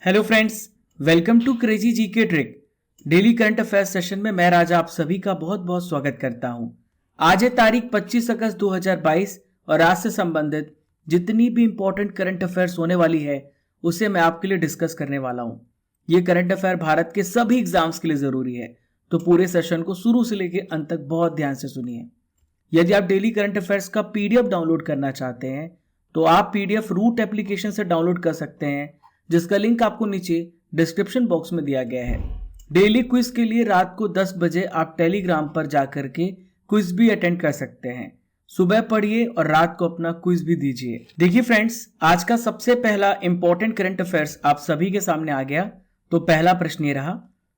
Hello friends, welcome to crazy GK trick. Daily current affairs session में मैं राजा आप सभी का बहुत बहुत स्वागत करता हूं। आज है तारीख 25 अगस्त 2022 और आज से संबंधित जितनी भी इंपॉर्टेंट करंट अफेयर्स होने वाली है उसे मैं आपके लिए डिस्कस करने वाला हूं। ये करंट अफेयर भारत के सभी एग्जाम्स के लिए जरूरी है, तो पूरे सेशन को शुरू से लेकर अंत तक बहुत ध्यान से सुनिए। यदि आप डेली करंट अफेयर्स का पीडीएफ डाउनलोड करना चाहते हैं तो आप पीडीएफ रूट एप्लीकेशन से डाउनलोड कर सकते हैं, जिसका लिंक आपको नीचे डिस्क्रिप्शन बॉक्स में दिया गया है। डेली क्विज के लिए रात को 10 बजे आप टेलीग्राम पर जाकर के क्विज भी अटेंड कर सकते हैं। सुबह पढ़िए और रात को अपना क्विज भी दीजिए। देखिए फ्रेंड्स, आज का सबसे पहला इंपॉर्टेंट करंट अफेयर्स आप सभी के सामने आ गया। तो पहला प्रश्न ये रहा,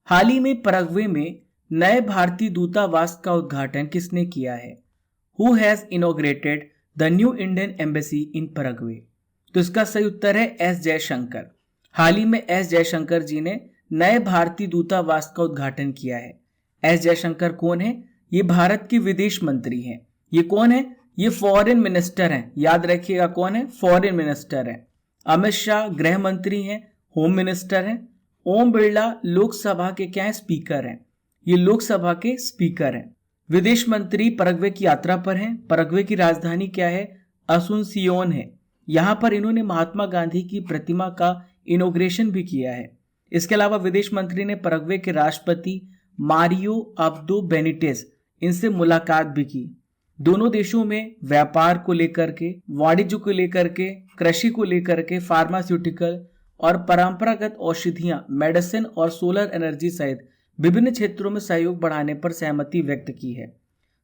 हाल ही में पैराग्वे में नए भारतीय दूतावास का उद्घाटन किसने किया है? Who has inaugurated the new Indian embassy in Paraguay? तो इसका सही उत्तर है एस जयशंकर। हाल ही में एस जयशंकर जी ने नए भारतीय दूतावास का उद्घाटन किया है। एस जयशंकर कौन है? ये भारत के विदेश मंत्री हैं। ये कौन है? ये फॉरेन मिनिस्टर हैं। याद रखिएगा कौन है? फॉरेन मिनिस्टर हैं। अमित शाह गृह मंत्री हैं, होम मिनिस्टर हैं। ओम बिरला लोकसभा के क्या है? स्पीकर हैं। ये लोकसभा के स्पीकर हैं। विदेश मंत्री पैराग्वे की यात्रा पर हैं। पैराग्वे की राजधानी क्या है? असुनसियोन है। यहां पर इन्होंने महात्मा गांधी की प्रतिमा का इनॉग्रेशन भी किया है। इसके अलावा विदेश मंत्री ने पैराग्वे के राष्ट्रपति मारियो अब्दो बेनिटेस इनसे मुलाकात भी की। दोनों देशों में व्यापार को लेकर के, वाणिज्य को लेकर के, कृषि को लेकर के, फार्मास्यूटिकल और परंपरागत औषधियां, मेडिसिन और सोलर एनर्जी सहित विभिन्न क्षेत्रों में सहयोग बढ़ाने पर सहमति व्यक्त की है।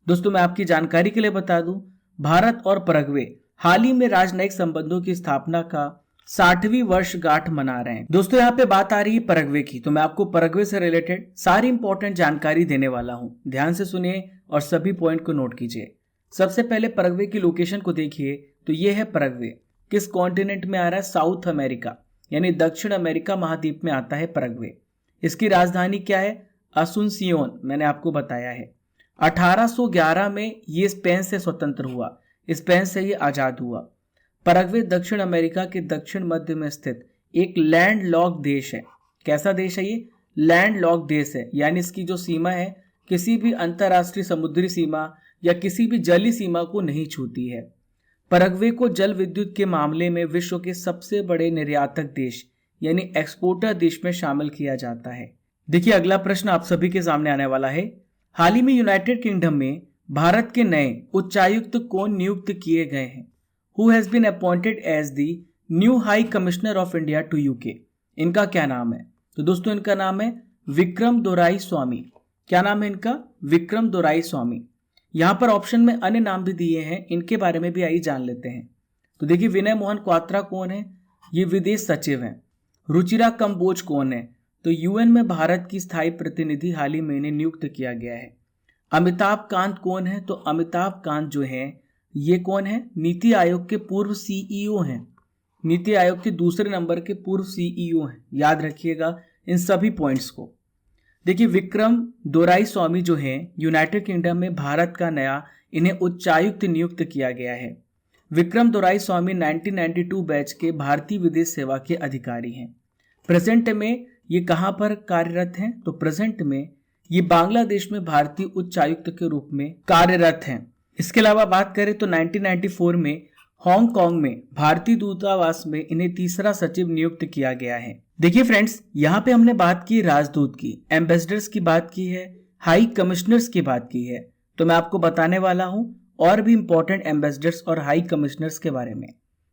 दोस्तों, मैं आपकी जानकारी के लिए बता दूं, भारत और पैराग्वे हाल ही में राजनयिक संबंधों की स्थापना का 60वीं वर्षगांठ मना रहे हैं। दोस्तों, यहाँ पे बात आ रही है पैराग्वे की, तो मैं आपको पैराग्वे से रिलेटेड सारी इंपॉर्टेंट जानकारी देने वाला हूँ। ध्यान से सुनिए और सभी पॉइंट को नोट कीजिए। सबसे पहले पैराग्वे की लोकेशन को देखिए, तो ये है पैराग्वे। किस कॉन्टिनेंट में आ रहा है? साउथ अमेरिका, यानी दक्षिण अमेरिका महाद्वीप में आता है पैराग्वे। इसकी राजधानी क्या है? असुनसियोन, मैंने आपको बताया है। 1811 में ये स्पेन से स्वतंत्र हुआ, स्पेन से ये आजाद हुआ। पैराग्वे दक्षिण अमेरिका के दक्षिण मध्य में स्थित एक लैंड लॉक देश है। कैसा देश है ये? लैंड लॉक देश है, यानी इसकी जो सीमा है किसी भी अंतरराष्ट्रीय समुद्री सीमा या किसी भी जलीय सीमा को नहीं छूती है। पैराग्वे को जल विद्युत के मामले में विश्व के सबसे बड़े निर्यातक देश यानी एक्सपोर्टर देश में शामिल किया जाता है। देखिए, अगला प्रश्न आप सभी के सामने आने वाला है। हाल ही में यूनाइटेड किंगडम में भारत के नए उच्चायुक्त कौन नियुक्त किए गए हैं? Who has been appointed as the new High Commissioner of India to UK? इनका क्या नाम है? तो दोस्तों, इनका नाम है विक्रम दोराई स्वामी। क्या नाम है इनका? विक्रम दोराई स्वामी। यहाँ पर ऑप्शन में अन्य नाम भी दिए हैं, इनके बारे में भी आइए जान लेते हैं। तो देखिए, विनय मोहन क्वात्रा कौन है? ये विदेश सचिव हैं। रुचिरा कंबोज कौन है? तो यूएन में भारत की स्थायी प्रतिनिधि हाल ही में इन्हें नियुक्त किया गया है। अमिताभ कांत कौन है? तो अमिताभ कांत जो है ये कौन है? नीति आयोग के पूर्व सीईओ हैं। नीति आयोग के दूसरे नंबर के पूर्व सीईओ हैं। याद रखिएगा इन सभी पॉइंट्स को। देखिए, विक्रम दोराई स्वामी जो हैं यूनाइटेड किंगडम में भारत का नया इन्हें उच्चायुक्त नियुक्त किया गया है। विक्रम दोराई स्वामी 1992 बैच के भारतीय विदेश सेवा के अधिकारी हैं। प्रेजेंट में ये कहां पर कार्यरत हैं? तो प्रेजेंट में ये बांग्लादेश में भारतीय उच्चायुक्त के रूप में कार्यरत हैं। इसके अलावा बात करें तो 1994 में हांगकांग में भारतीय दूतावास में इन्हें तीसरा सचिव नियुक्त किया गया है। देखिए फ्रेंड्स, यहाँ पे हमने बात की राजदूत की, एम्बेसडर्स की बात की है, हाई कमिश्नर्स की बात की है। तो मैं आपको बताने वाला हूँ और भी इंपॉर्टेंट एम्बेसडर्स और हाई कमिश्नर्स के बारे में।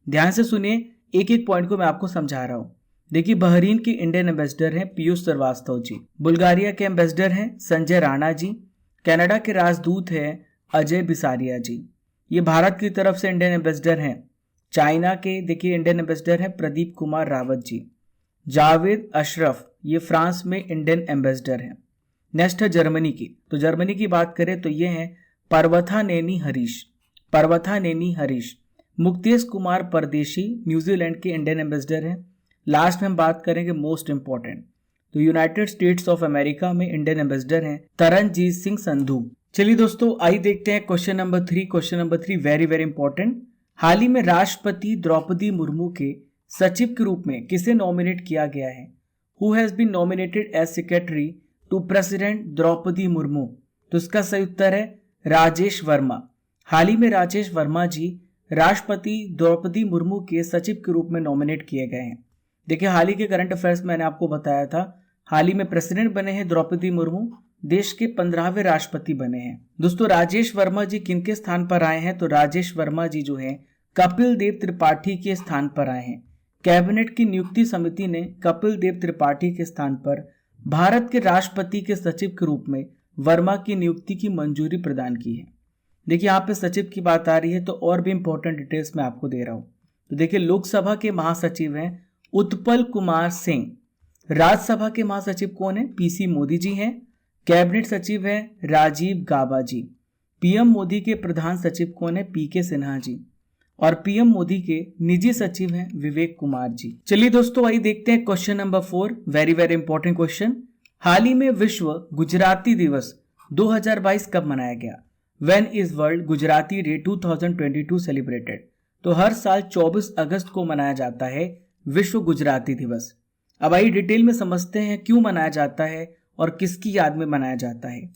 ध्यान से सुनिए, एक एक पॉइंट को मैं आपको समझा रहा हूँ। देखिए, बहरीन के इंडियन एम्बेसडर हैं पीयूष श्रीवास्तव जी। बुल्गारिया के एम्बेसडर हैं संजय राणा जी। कनाडा के राजदूत हैं अजय बिसारिया जी, ये भारत की तरफ से इंडियन एम्बेसडर हैं। चाइना के देखिए इंडियन एम्बेसडर हैं प्रदीप कुमार रावत जी। जावेद अशरफ, ये फ्रांस में इंडियन एम्बेसडर हैं। नेक्स्ट है जर्मनी की, तो जर्मनी की बात करें तो ये हैं पर्वथानेनी हरीश। पर्वथानेनी हरीश। मुक्तेश कुमार परदेशी न्यूजीलैंड के इंडियन एम्बेसडर हैं। लास्ट में हम बात करेंगे मोस्ट इंपॉर्टेंट, तो यूनाइटेड स्टेट्स ऑफ अमेरिका में इंडियन एम्बेसडर हैं तरनजीत सिंह संधू। चलिए दोस्तों, आइए देखते हैं question number 3। Question number 3 very very important. हाल ही में राष्ट्रपति द्रौपदी मुर्मू के सचिव के रूप में किसे नॉमिनेट किया गया है? Who has been nominated as secretary to president Draupadi Murmu? तो इसका सही उत्तर है राजेश वर्मा। हाल ही में राजेश वर्मा जी राष्ट्रपति द्रौपदी मुर्मू के सचिव के रूप में नॉमिनेट किए गए हैं। देखिए, हाल ही के करंट अफेयर्स मैंने आपको बताया था, हाल ही में प्रेसिडेंट बने हैं द्रौपदी मुर्मू, देश के 15वें राष्ट्रपति बने हैं। दोस्तों, राजेश वर्मा जी किनके स्थान पर आए हैं? तो राजेश वर्मा जी जो हैं कपिल देव त्रिपाठी के स्थान पर आए हैं। कैबिनेट की नियुक्ति समिति ने कपिल देव त्रिपाठी के स्थान पर भारत के राष्ट्रपति के सचिव के रूप में वर्मा की नियुक्ति की मंजूरी प्रदान की है। देखिए, यहाँ पे सचिव की बात आ रही है तो और भी इंपॉर्टेंट डिटेल्स मैं आपको दे रहा हूँ। तो देखिए, लोकसभा के महासचिव हैं उत्पल कुमार सिंह। राज्यसभा के महासचिव कौन है? पीसी मोदी जी हैं। कैबिनेट सचिव है राजीव गाबा जी। पीएम मोदी के प्रधान सचिव कौन है? पीके सिन्हा जी। और पीएम मोदी के निजी सचिव हैं विवेक कुमार जी। चलिए दोस्तों, आइए देखते हैं question number 4, very very important question. हाल ही में विश्व गुजराती दिवस 2022 कब मनाया गया? When is world Gujarati day 2022 celebrated? तो हर साल 24 अगस्त को मनाया जाता है विश्व गुजराती दिवस। अब आइए डिटेल में समझते हैं क्यों मनाया जाता है और किसकी याद में मनाया जाता है।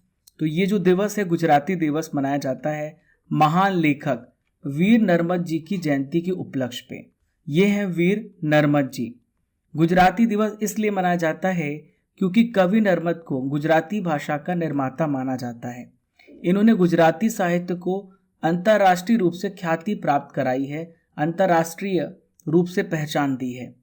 तो ये जो दिवस है, गुजराती दिवस, मनाया जाता है महान लेखक वीर नर्मद जी की जयंती के उपलक्ष्य पे। ये हैं वीर नर्मद जी। गुजराती दिवस इसलिए मनाया जाता है क्योंकि कवि नर्मद को गुजराती भाषा का निर्माता माना जाता है। इन्होंने गुजराती साहित्य को अंतर्राष्ट्रीय रूप से ख्याति प्राप्त कराई है, अंतर्राष्ट्रीय रूप से पहचान दी है।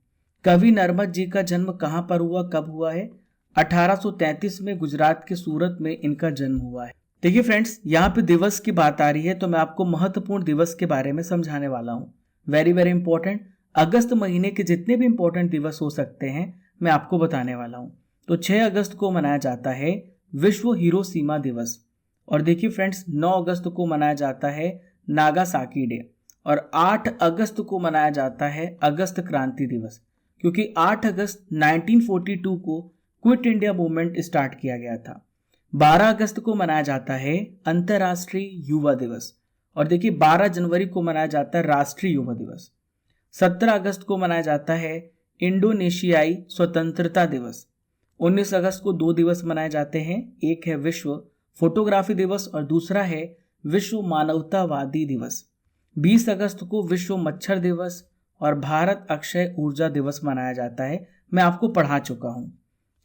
कवि नर्मद जी का जन्म कहाँ पर हुआ, कब हुआ है? 1833 में गुजरात के सूरत में इनका जन्म हुआ है। देखिए फ्रेंड्स, यहाँ पे दिवस की बात आ रही है तो मैं आपको महत्वपूर्ण दिवस के बारे में समझाने वाला हूँ। Very very important. अगस्त महीने के जितने भी इंपॉर्टेंट दिवस हो सकते हैं मैं आपको बताने वाला हूँ। तो 6 अगस्त को मनाया जाता है विश्व हिरोशिमा दिवस। और देखिए फ्रेंड्स, 9 अगस्त को मनाया जाता है नागासाकी डे। और 8 अगस्त को मनाया जाता है अगस्त क्रांति दिवस, क्योंकि 8 अगस्त 1942 को क्विट इंडिया मूवमेंट स्टार्ट किया गया था। 12 अगस्त को मनाया जाता है अंतर्राष्ट्रीय युवा दिवस। और देखिए, 12 जनवरी को मनाया जाता है राष्ट्रीय युवा दिवस। 17 अगस्त को मनाया जाता है इंडोनेशियाई स्वतंत्रता दिवस। 19 अगस्त को 2 दिवस मनाए जाते हैं, एक है विश्व फोटोग्राफी दिवस और दूसरा है विश्व मानवतावादी दिवस। 20 अगस्त को विश्व मच्छर दिवस और भारत अक्षय ऊर्जा दिवस मनाया जाता है, मैं आपको पढ़ा चुका हूँ।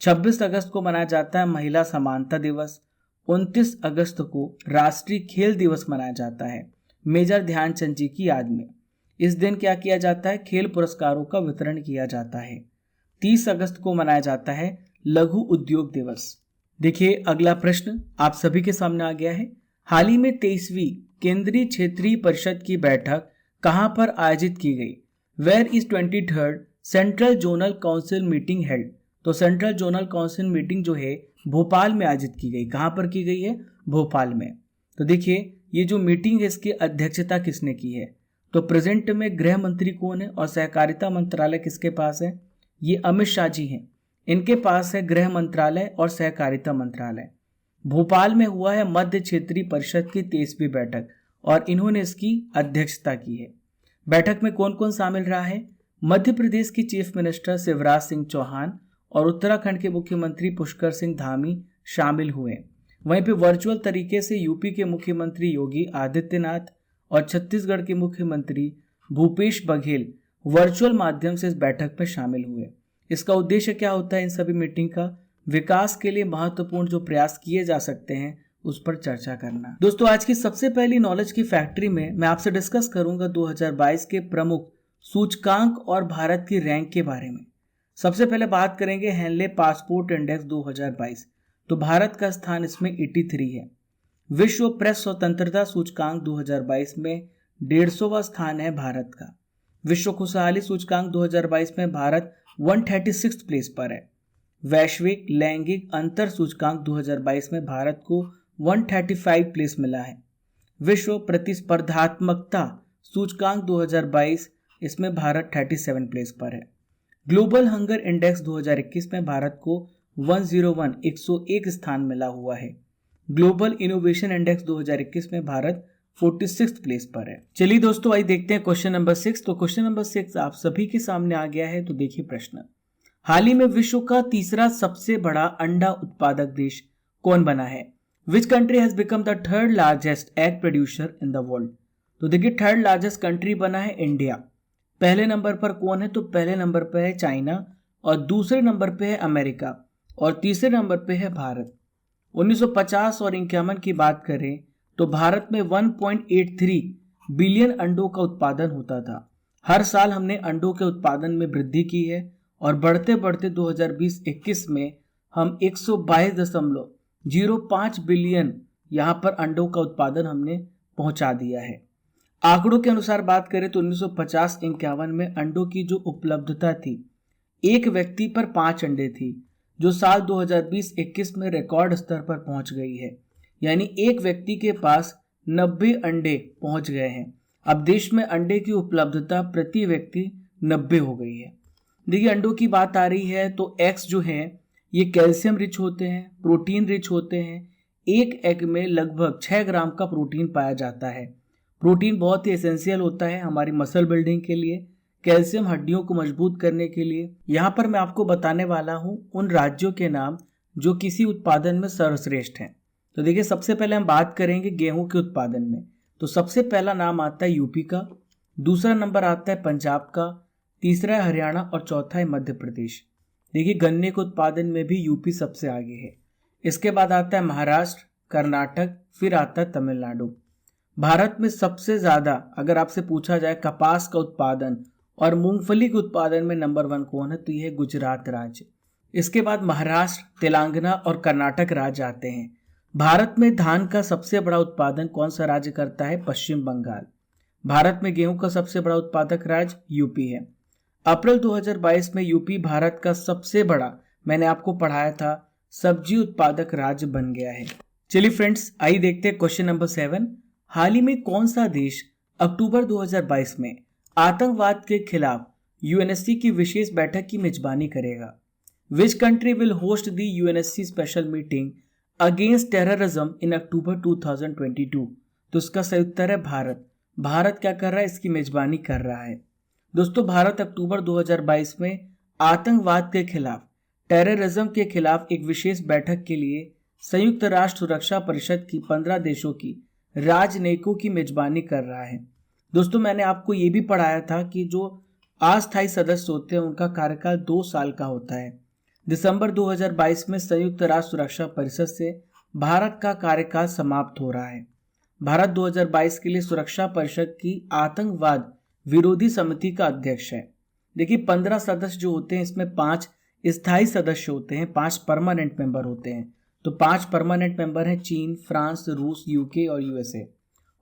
26 अगस्त को मनाया जाता है महिला समानता दिवस। 29 अगस्त को राष्ट्रीय खेल दिवस मनाया जाता है मेजर ध्यानचंद जी की याद में। इस दिन क्या किया जाता है? खेल पुरस्कारों का वितरण किया जाता है। 30 अगस्त को मनाया जाता है लघु उद्योग दिवस। देखिए, अगला प्रश्न आप सभी के सामने आ गया है। हाल ही में 23वीं केंद्रीय क्षेत्रीय परिषद की बैठक कहां पर आयोजित की गई? Where is 23rd central zonal council meeting held? तो सेंट्रल जोनल काउंसिल मीटिंग जो है भोपाल में आयोजित की गई। कहां पर की गई है? भोपाल में। तो देखिए, ये जो मीटिंग है इसकी अध्यक्षता किसने की है? तो प्रेजेंट में गृह मंत्री कौन है और सहकारिता मंत्रालय किसके पास है? ये अमित शाह जी हैं, इनके पास है गृह मंत्रालय और सहकारिता मंत्रालय। भोपाल में हुआ है मध्य क्षेत्रीय परिषद की 23वीं बैठक और इन्होंने इसकी अध्यक्षता की है। बैठक में कौन कौन शामिल रहा है? मध्य प्रदेश की चीफ मिनिस्टर शिवराज सिंह चौहान और उत्तराखंड के मुख्यमंत्री पुष्कर सिंह धामी शामिल हुए। वहीं पे वर्चुअल तरीके से यूपी के मुख्यमंत्री योगी आदित्यनाथ और छत्तीसगढ़ के मुख्यमंत्री भूपेश बघेल वर्चुअल माध्यम से इस बैठक में शामिल हुए। इसका उद्देश्य क्या होता है? इन सभी मीटिंग का विकास के लिए महत्वपूर्ण जो प्रयास किए जा सकते हैं उस पर चर्चा करना। दोस्तों, आज की सबसे पहली नॉलेज की फैक्ट्री में मैं आपसे डिस्कस करूंगा 2022 के प्रमुख सूचकांक और भारत की रैंक के बारे में। सबसे पहले बात करेंगे हेनले पासपोर्ट इंडेक्स 2022। तो भारत का स्थान इसमें 83 है। विश्व प्रेस स्वतंत्रता सूचकांक 2022 में 150वां स्थान है भारत का। विश्व खुशहाली सूचकांक 2022 में भारत 136 प्लेस पर है। वैश्विक लैंगिक अंतर सूचकांक 2022 में भारत को 135 प्लेस मिला है। विश्व प्रतिस्पर्धात्मकता सूचकांक 2022 इसमें भारत 37 प्लेस पर है। ग्लोबल हंगर इंडेक्स 2021 में भारत को 101 स्थान मिला हुआ है। ग्लोबल इनोवेशन इंडेक्स 2021 में भारत 46th प्लेस पर है। चलिए दोस्तों, आइए देखते हैं क्वेश्चन नंबर 6। तो क्वेश्चन नंबर 6 आप सभी के सामने आ गया है। तो देखिए प्रश्न, हाल ही में विश्व का तीसरा सबसे बड़ा अंडा उत्पादक देश कौन बना है? Which country has become the third largest egg producer in the world? तो देखिए थर्ड लार्जेस्ट कंट्री बना है इंडिया। पहले नंबर पर कौन है? तो पहले नंबर पर है चाइना, और दूसरे नंबर पे है अमेरिका, और तीसरे नंबर पे है भारत। 1950 और 51 की बात करें तो भारत में 1.83 बिलियन अंडों का उत्पादन होता था। हर साल हमने अंडों के उत्पादन में वृद्धि की है और बढ़ते बढ़ते 2020-21 में हम 122.05 बिलियन यहाँ पर अंडों का उत्पादन हमने पहुंचा दिया है। आंकड़ों के अनुसार बात करें तो 1950-51 में अंडों की जो उपलब्धता थी, एक व्यक्ति पर 5 अंडे थी, जो साल 2020-21 में रिकॉर्ड स्तर पर पहुंच गई है। यानी एक व्यक्ति के पास 90 अंडे पहुंच गए हैं। अब देश में अंडे की उपलब्धता प्रति व्यक्ति 90 हो गई है। देखिए अंडों की बात आ रही है तो एग्स जो है ये कैल्शियम रिच होते हैं, प्रोटीन रिच होते हैं। एक एग में लगभग 6 ग्राम का प्रोटीन पाया जाता है। प्रोटीन बहुत ही एसेंशियल होता है हमारी मसल बिल्डिंग के लिए, कैल्शियम हड्डियों को मजबूत करने के लिए। यहाँ पर मैं आपको बताने वाला हूँ उन राज्यों के नाम जो किसी उत्पादन में सर्वश्रेष्ठ हैं। तो देखिए सबसे पहले हम बात करेंगे गेहूं के उत्पादन में। तो सबसे पहला नाम आता है यूपी का, दूसरा नंबर आता है पंजाब का, तीसरा है हरियाणा और चौथा है मध्य प्रदेश। देखिए गन्ने के उत्पादन में भी यूपी सबसे आगे है। इसके बाद आता है महाराष्ट्र, कर्नाटक, फिर आता है तमिलनाडु। भारत में सबसे ज्यादा अगर आपसे पूछा जाए कपास का उत्पादन और मूंगफली के उत्पादन में नंबर 1 कौन है? तो यह है गुजरात राज्य। इसके बाद महाराष्ट्र, तेलंगाना और कर्नाटक राज्य आते हैं। भारत में धान का सबसे बड़ा उत्पादन कौन सा राज्य करता है? पश्चिम बंगाल। भारत में गेहूं का सबसे बड़ा उत्पादक राज्य यूपी है। अप्रैल 2022 में यूपी भारत का सबसे बड़ा, मैंने आपको पढ़ाया था, सब्जी उत्पादक राज्य बन गया है। चलिए फ्रेंड्स, आइए देखते हैं क्वेश्चन नंबर 7। हाल ही में कौन सा देश अक्टूबर 2022 में आतंकवाद के खिलाफ यूएनएससी की विशेष बैठक की मेजबानी करेगा? Which country will host the UNSC special meeting against terrorism in October 2022? तो इसका सही उत्तर है भारत। भारत क्या कर रहा है? इसकी मेजबानी कर रहा है। दोस्तों भारत अक्टूबर 2022 में आतंकवाद के खिलाफ, टेररिज्म के खिलाफ एक विशेष बैठक के लिए संयुक्त राष्ट्र सुरक्षा परिषद की 15 देशों की राजनयिकों की मेजबानी कर रहा है। दोस्तों मैंने आपको ये भी पढ़ाया था कि जो अस्थायी सदस्य होते हैं उनका कार्यकाल 2 साल का होता है। दिसंबर 2022 में संयुक्त राष्ट्र सुरक्षा परिषद से भारत का कार्यकाल समाप्त हो रहा है। भारत 2022 के लिए सुरक्षा परिषद की आतंकवाद विरोधी समिति का अध्यक्ष है। देखिए 15 सदस्य जो होते हैं इसमें 5 स्थायी सदस्य होते हैं, 5 परमानेंट मेंबर होते हैं। तो 5 परमानेंट मेंबर हैं चीन, फ्रांस, रूस, यूके और यूएसए।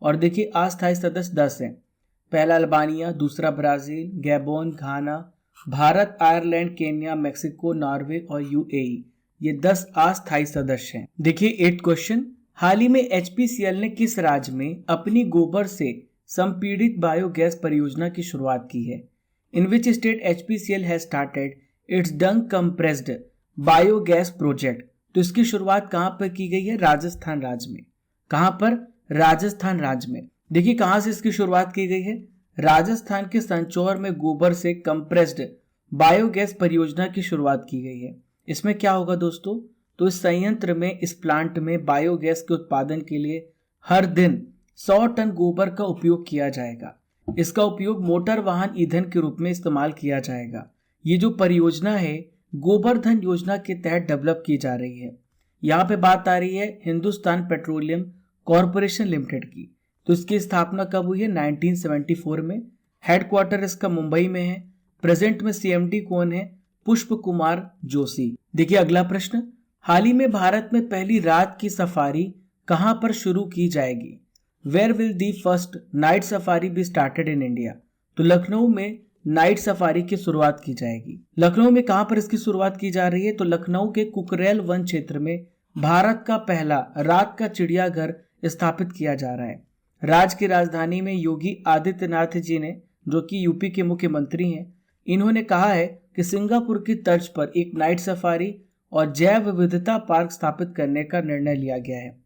और देखिए अस्थायी सदस्य 10 हैं। पहला अल्बानिया, दूसरा Brazil, Gabon, Ghana, Bharat, Ireland, Kenya, Mexico, Norway और यूएई। ये 10 अस्थायी सदस्य हैं। देखिए 8 क्वेश्चन, हाल ही में एचपीसीएल ने किस राज्य में अपनी गोबर से संपीड़ित बायोगैस परियोजना की शुरुआत की है? In which state HPCL has started its dung compressed biogas project? तो इसकी शुरुआत कहां पर की गई है? राजस्थान राज्य में। कहां पर? राजस्थान राज्य में। देखिए कहां से इसकी शुरुआत की गई है? राजस्थान के संचौर में गोबर से कंप्रेस्ड बायोगैस परियोजना की शुरुआत की गई है। इसमें क्या होगा दोस्तों? तो इस संयंत्र में, इस प्लांट में बायोगैस के उत्पादन के लिए हर दिन 100 टन गोबर का उपयोग किया जाएगा। इसका उपयोग मोटर वाहन ईंधन के रूप में इस्तेमाल किया जाएगा। ये जो परियोजना है गोबरधन योजना के तहत डेवलप की जा रही है। यहाँ पे बात आ रही है हिंदुस्तान पेट्रोलियम कॉरपोरेशन लिमिटेड की। तो इसकी स्थापना कब हुई है? 1974 में। हेडक्वार्टर इसका मुंबई में है। प्रेजेंट में सीएमडी कौन है? पुष्प कुमार जोशी। देखिए अगला प्रश्न, हाल ही में भारत में पहली रात की सफारी कहां पर शुरू की जाएगी? Where will the first night safari be started in India? तो लखनऊ में नाइट सफारी की शुरुआत की जाएगी। लखनऊ में कहां पर इसकी शुरुआत की जा रही है? तो लखनऊ के कुकरेल वन क्षेत्र में भारत का पहला रात का चिड़ियाघर स्थापित किया जा रहा है। राज्य की राजधानी में योगी आदित्यनाथ जी ने, जो कि यूपी के मुख्यमंत्री हैं, इन्होंने कहा है कि सिंगापुर की तर्ज पर एक नाइट सफारी और जैव विविधता पार्क स्थापित करने का निर्णय लिया गया है।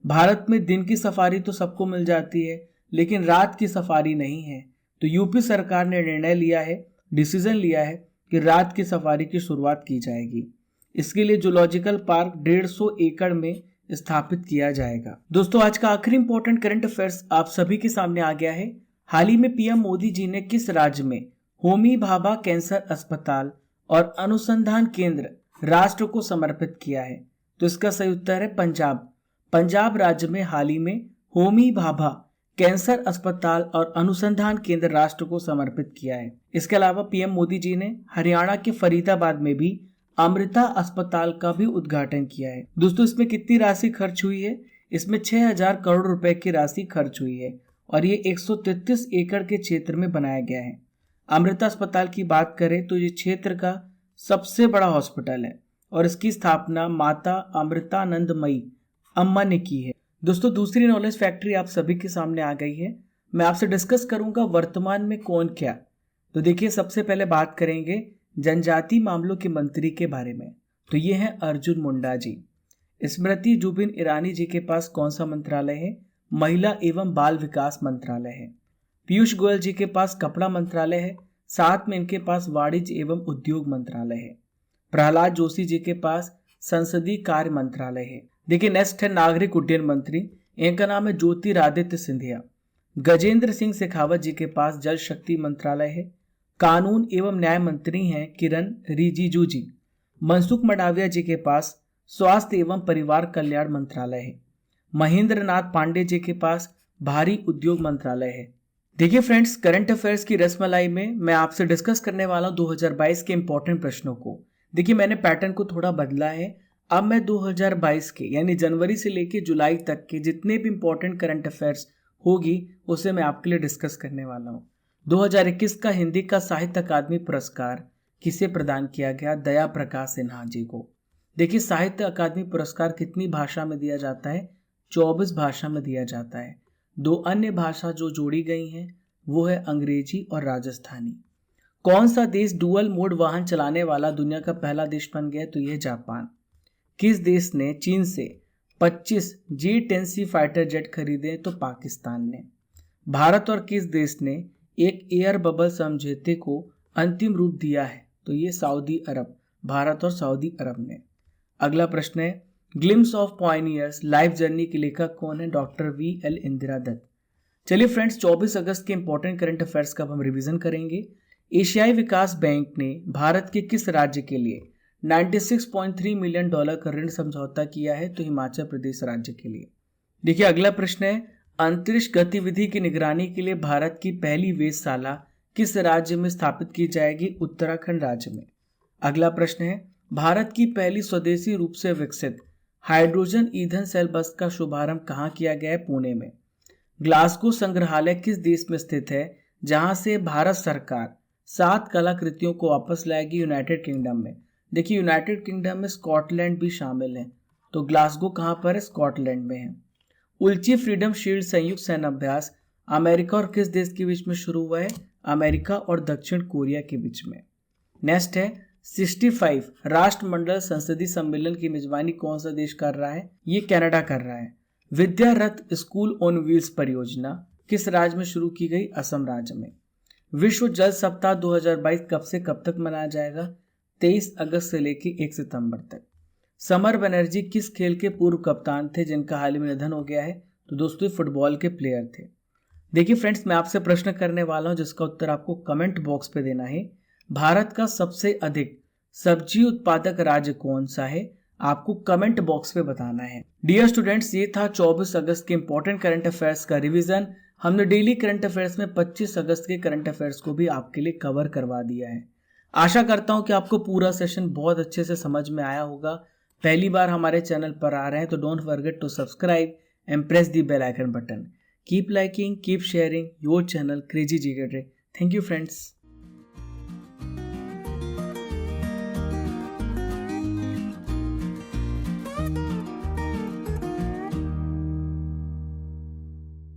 भारत में दिन की सफारी तो सबको मिल जाती है, लेकिन रात की सफारी नहीं है। तो यूपी सरकार ने निर्णय लिया है, डिसीजन लिया है कि रात की सफारी की शुरुआत की जाएगी। इसके लिए जूलॉजिकल पार्क 150 एकड़ में स्थापित किया जाएगा। दोस्तों, आज का आखिरी इंपॉर्टेंट करंट अफेयर्स आप सभी के सामने आ गया है। हाल ही में पीएम मोदी जी ने किस राज्य में होमी भाभा कैंसर अस्पताल और अनुसंधान केंद्र राष्ट्र को समर्पित किया है? तो इसका सही उत्तर है पंजाब। पंजाब राज्य में हाल ही में होमी भाभा कैंसर अस्पताल और अनुसंधान केंद्र राष्ट्र को समर्पित किया है। इसके अलावा पीएम मोदी जी ने हरियाणा के फरीदाबाद में भी अमृता अस्पताल का भी उद्घाटन किया है। दोस्तों, इसमें कितनी राशि खर्च हुई है? इसमें 6000 करोड़ रुपए की राशि खर्च हुई है और ये 133 एकड़ के क्षेत्र में बनाया गया है। अमृता अस्पताल की बात करें तो ये क्षेत्र का सबसे बड़ा हॉस्पिटल है और इसकी स्थापना माता अमृतानंदमयी अम्मा ने की है। दोस्तों, दूसरी नॉलेज फैक्ट्री आप सभी के सामने आ गई है। मैं आपसे डिस्कस करूंगा वर्तमान में कौन क्या। तो देखिए, सबसे पहले बात करेंगे जनजाति मामलों के मंत्री के बारे में। तो ये है अर्जुन मुंडा जी। स्मृति जुबिन ईरानी जी के पास कौन सा मंत्रालय है? महिला एवं बाल विकास मंत्रालय है। पीयूष गोयल जी के पास कपड़ा मंत्रालय है, साथ में इनके पास वाणिज्य एवं उद्योग मंत्रालय है। प्रहलाद जोशी जी के पास संसदीय कार्य मंत्रालय है। देखिए, नेक्स्ट है नागरिक उड्डयन मंत्री, इनका नाम है ज्योतिरादित्य सिंधिया। गजेंद्र सिंह शेखावत जी के पास जल शक्ति मंत्रालय है। कानून एवं न्याय मंत्री हैं किरण रिजिजू जी। मनसुख मंडाविया जी के पास स्वास्थ्य एवं परिवार कल्याण मंत्रालय है। महेंद्र नाथ पांडे जी के पास भारी उद्योग मंत्रालय है। देखिए फ्रेंड्स, करंट अफेयर्स की रसमलाई में मैं आपसे डिस्कस करने वाला हूं 2022 के इंपॉर्टेंट प्रश्नों को। देखिए, मैंने पैटर्न को थोड़ा बदला है। अब मैं 2022 के यानी जनवरी से लेकर जुलाई तक के जितने भी इंपॉर्टेंट करंट अफेयर्स होगी उसे मैं आपके लिए डिस्कस करने वाला हूँ। 2021 का हिंदी का साहित्य अकादमी पुरस्कार किसे प्रदान किया गया? दया प्रकाश सिन्हा जी को। देखिए, साहित्य अकादमी पुरस्कार कितनी भाषा में दिया जाता है? 24 भाषा में दिया जाता है। 2 अन्य भाषा जो जोड़ी गई हैं वो है अंग्रेजी और राजस्थानी। कौन सा देश डुअल मोड वाहन चलाने वाला दुनिया का पहला देश बन गया? तो यह जापान। किस देश ने चीन से 25 G-10C फाइटर जेट खरीदे? तो पाकिस्तान ने। भारत और किस देश ने एक एयर बबल समझौते को अंतिम रूप दिया है? तो ये सऊदी अरब। भारत और सऊदी अरब ने। अगला प्रश्न है, glimpse of pioneers life journey के लेखक कौन है? Doctor VL Indira Dutt. चलिए फ्रेंड्स, 24 अगस्त के इंपॉर्टेंट करंट अफेयर्स का हम रिवीजन करेंगे। एशियाई विकास बैंक ने भारत के किस राज्य के लिए $96.3 मिलियन का ऋण समझौता किया है? तो हिमाचल प्रदेश राज्य के लिए। देखिए, अगला प्रश्न है, अंतरिक्ष गतिविधि की निगरानी के लिए भारत की पहली वेधशाला किस राज्य में स्थापित की जाएगी? उत्तराखंड राज्य में। अगला प्रश्न है, भारत की पहली स्वदेशी रूप से विकसित हाइड्रोजन ईंधन सेल बस का शुभारंभ कहाँ किया गया है? पुणे में। ग्लासगो संग्रहालय किस देश में स्थित है जहां से भारत सरकार 7 कलाकृतियों को वापस लाएगी? यूनाइटेड किंगडम में। देखिए, यूनाइटेड किंगडम में स्कॉटलैंड भी शामिल है, तो ग्लासगो कहाँ पर है? स्कॉटलैंड में है। उल्ची फ्रीडम शील्ड संयुक्त सैन्य अभ्यास अमेरिका और किस देश के बीच में शुरू हुआ है? अमेरिका और दक्षिण कोरिया के बीच में। नेक्स्ट है, 65 राष्ट्रमंडल संसदीय सम्मेलन की मेजबानी कौन सा देश कर रहा है? ये कनाडा कर रहा है। विद्या रथ स्कूल ऑन व्हील्स परियोजना किस राज्य में शुरू की गई? असम राज्य में। विश्व जल सप्ताह 2022 कब से कब तक मनाया जाएगा? 23 अगस्त से लेकर 1 सितंबर तक। समर बनर्जी किस खेल के पूर्व कप्तान थे जिनका हाल ही में निधन हो गया है? तो दोस्तों, फुटबॉल के प्लेयर थे। देखिए फ्रेंड्स, मैं आपसे प्रश्न करने वाला हूं जिसका उत्तर आपको कमेंट बॉक्स पे देना है। भारत का सबसे अधिक सब्जी उत्पादक राज्य कौन सा है? आपको कमेंट बॉक्स पे बताना है। डियर स्टूडेंट्स, ये था 24 अगस्त के इंपॉर्टेंट करंट अफेयर्स का रिवीजन। हमने डेली करंट अफेयर्स में 25 अगस्त के करंट अफेयर्स को भी आपके लिए कवर करवा दिया है। आशा करता हूं कि आपको पूरा सेशन बहुत अच्छे से समझ में आया होगा। पहली बार हमारे चैनल पर आ रहे हैं तो don't forget to subscribe and press the bell icon button. Keep liking, keep sharing your channel crazy GK trick. Thank you friends.